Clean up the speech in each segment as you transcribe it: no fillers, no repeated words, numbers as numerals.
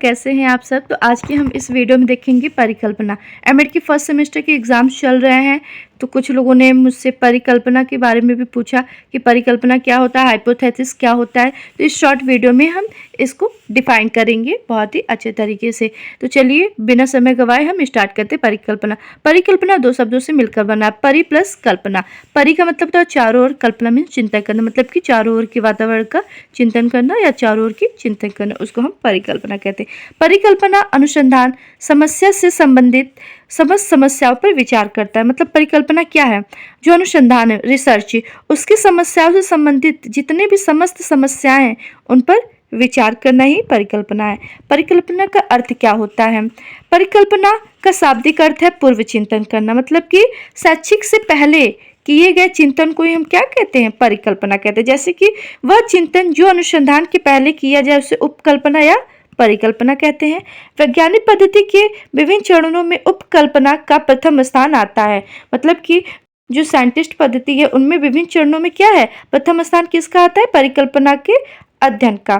कैसे हैं आप सब। तो आज की हम इस वीडियो में देखेंगे परिकल्पना। एमएड की फर्स्ट सेमेस्टर के एग्ज़ाम्स चल रहे हैं, तो कुछ लोगों ने मुझसे परिकल्पना के बारे में भी पूछा कि परिकल्पना क्या होता है, हाइपोथेसिस क्या होता है। तो इस शॉर्ट वीडियो में हम इसको डिफाइन करेंगे बहुत ही अच्छे तरीके से। तो चलिए बिना समय गवाए हम स्टार्ट करते हैं। परिकल्पना परिकल्पना दो शब्दों से मिलकर बना है, परि प्लस कल्पना। परि का मतलब था चारों ओर, कल्पना में चिंतन करना, मतलब कि चारों ओर के वातावरण का चिंतन करना या चारों ओर की चिंतन करना, उसको हम परिकल्पना कहते हैं। परिकल्पना अनुसंधान समस्या से संबंधित समस्त समस्याओं पर विचार करता है। मतलब परिकल्पना क्या है, जो अनुसंधान है, रिसर्च, उसकी समस्याओं से संबंधित जितने भी समस्त समस्याएं हैं उन पर विचार करना ही परिकल्पना है। परिकल्पना का अर्थ क्या होता है? परिकल्पना का शाब्दिक अर्थ है पूर्व चिंतन करना, मतलब कि शैक्षिक से पहले किए गए चिंतन को ही हम क्या कहते हैं, परिकल्पना कहते हैं। जैसे कि वह चिंतन जो अनुसंधान के पहले किया जाए उसे उपकल्पना या परिकल्पना कहते हैं। वैज्ञानिक पद्धति के विभिन्न चरणों में उपकल्पना का प्रथम स्थान आता है। मतलब कि जो साइंटिस्ट पद्धति है उनमें विभिन्न चरणों में क्या है, प्रथम स्थान किसका आता है, परिकल्पना के अध्ययन का।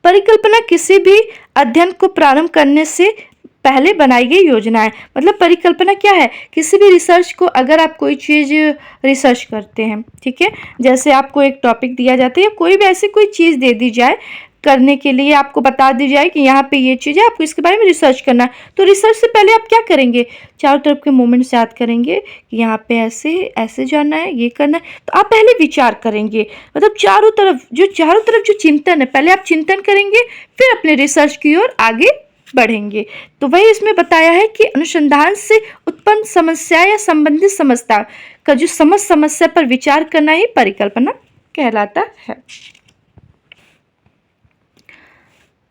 परिकल्पना किसी भी अध्ययन को प्रारंभ करने से पहले बनाई गई योजना है। मतलब परिकल्पना क्या है, किसी भी रिसर्च को, अगर आप कोई चीज़ रिसर्च करते हैं, ठीक है, जैसे आपको एक टॉपिक दिया जाता है या कोई भी ऐसी कोई चीज़ दे दी जाए करने के लिए, आपको बता दी जाए कि यहाँ पे ये चीज़ है, आपको इसके बारे में रिसर्च करना है। तो रिसर्च से पहले आप क्या करेंगे, चारों तरफ के मोमेंट्स याद करेंगे कि यहाँ पे ऐसे ऐसे जाना है, ये करना है। तो आप पहले विचार करेंगे, मतलब चारों तरफ जो चिंतन है, पहले आप चिंतन करेंगे, फिर अपने रिसर्च की ओर आगे बढ़ेंगे। तो वही इसमें बताया है कि अनुसंधान से उत्पन्न समस्या या संबंधित समस्या का जो समस्या पर विचार करना ही परिकल्पना कहलाता है।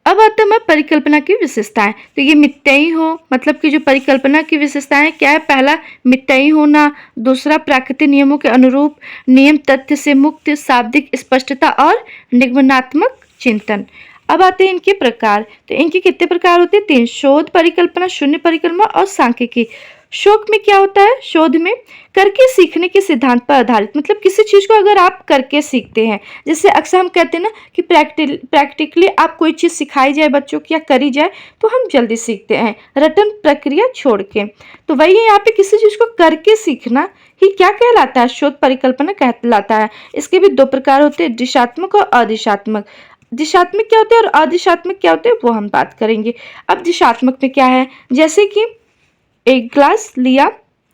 अब आता है परिकल्पना की विशेषताएं। तो ये मितव्ययी हो, मतलब कि जो परिकल्पना की विशेषताएं क्या है, पहला मितव्ययी होना, दूसरा प्राकृतिक नियमों के अनुरूप, नियम तथ्य से मुक्त, शाब्दिक स्पष्टता और निगमनात्मक चिंतन। अब आते हैं इनके प्रकार। तो इनके कितने प्रकार होते हैं, 3। शोध परिकल्पना, शून्य परिकल्पना और सांख्यिकी। शोध में क्या होता है, शोध में करके सीखने के सिद्धांत पर आधारित, मतलब किसी चीज़ को अगर आप करके सीखते हैं, जैसे अक्सर हम कहते हैं ना कि प्रैक्टिकली आप कोई चीज़ सिखाई जाए बच्चों को या करी जाए तो हम जल्दी सीखते हैं, रटन प्रक्रिया छोड़ के। तो वही है, यहाँ पे किसी चीज़ को करके सीखना ही क्या कहलाता है, शोध परिकल्पना कहलाता है। इसके भी 2 प्रकार होते हैं, दिशात्मक और अदिशात्मक। दिशात्मक क्या होते हैं और अदिशात्मक क्या होते हैं वो हम बात करेंगे। अब दिशात्मक में क्या है, जैसे कि एक ग्लास लिया,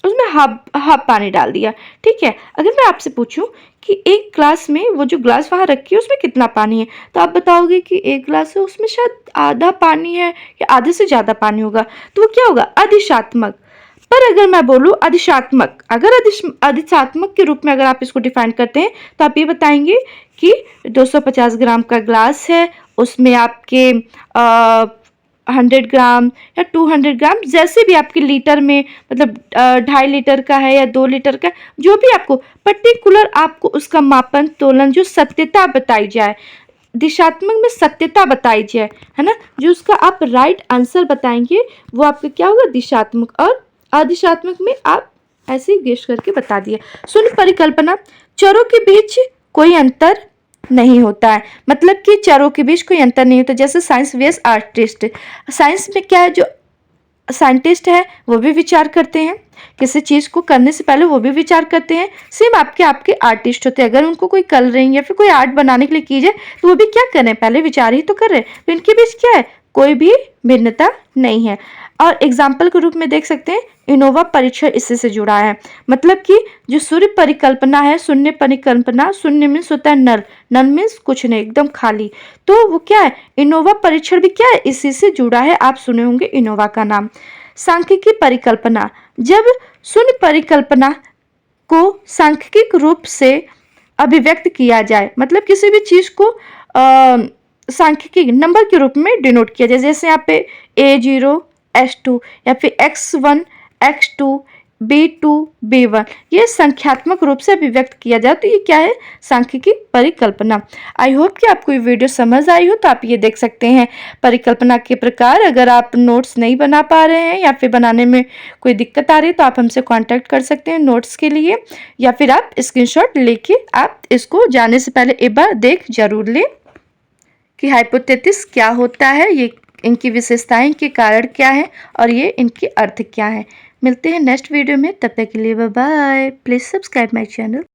उसमें हाफ पानी डाल दिया, ठीक है। अगर मैं आपसे पूछूं कि एक ग्लास में, वो जो ग्लास वहां रखी है उसमें कितना पानी है, तो आप बताओगे कि एक ग्लास है, उसमें शायद आधा पानी है या आधे से ज़्यादा पानी होगा, तो वो क्या होगा, अदिशात्मक। पर अगर मैं बोलूँ अधिशात्मक, अगर अधिशात्मक के रूप में अगर आप इसको डिफाइन करते हैं तो आप ये बताएंगे कि 250 ग्राम का ग्लास है, उसमें आपके 100 ग्राम या 200 ग्राम, जैसे भी आपके लीटर में, मतलब 2.5 लीटर का है या 2 लीटर का, जो भी आपको पर्टिकुलर आपको उसका मापन तोलन, जो सत्यता बताई जाए, दिशात्मक में सत्यता बताई जाए, है ना, जो उसका आप राइट आंसर बताएंगे वो आपका क्या होगा, दिशात्मक। और अदिशात्मक में आप ऐसे ही गेस करके बता दिया। शून्य परिकल्पना, चरों के बीच कोई अंतर नहीं होता है, मतलब कि चरों के बीच कोई अंतर नहीं होता। जैसे साइंस वेस आर्टिस्ट, साइंस में क्या है, जो साइंटिस्ट है वो भी विचार करते हैं, किसी चीज़ को करने से पहले वो भी विचार करते हैं। सेम आपके आर्टिस्ट होते हैं, अगर उनको कोई कलरिंग या फिर कोई आर्ट बनाने के लिए की जाए तो वो भी क्या कर रहे हैं, पहले विचार ही तो कर रहे हैं। तो इनके बीच क्या है, कोई भी भिन्नता नहीं है। और एग्जाम्पल के रूप में देख सकते हैं, इनोवा परीक्षण इससे से जुड़ा है। मतलब कि जो सूर्य परिकल्पना है, शून्य परिकल्पना, शून्य मीन्स होता है नल, नल मीन्स कुछ नहीं, एकदम खाली, तो वो क्या है, इनोवा परीक्षण भी क्या है, इसी से जुड़ा है। आप सुने होंगे इनोवा का नाम। सांख्यिकी परिकल्पना, जब शून्य परिकल्पना को सांख्यिक रूप से अभिव्यक्त किया जाए, मतलब किसी भी चीज को सांख्यिकी नंबर के रूप में डिनोट किया जाए, जैसे यहाँ पे A0 S2 या फिर X1 X2 B2 B1, ये संख्यात्मक रूप से अभिव्यक्त किया जाए तो ये क्या है, सांख्यिकी परिकल्पना। आई होप कि आपको ये वीडियो समझ आई हो। तो आप ये देख सकते हैं परिकल्पना के प्रकार। अगर आप नोट्स नहीं बना पा रहे हैं या फिर बनाने में कोई दिक्कत आ रही है तो आप हमसे कांटेक्ट कर सकते हैं नोट्स के लिए, या फिर आप स्क्रीनशॉट लेके आप इसको जाने से पहले एक बार देख जरूर लें। कि हाइपोथेसिस क्या होता है, ये इनकी विशेषताएं, इनके कारण क्या है और ये इनके अर्थ क्या है। मिलते हैं नेक्स्ट वीडियो में, तब तक के लिए bye bye. Please subscribe my channel.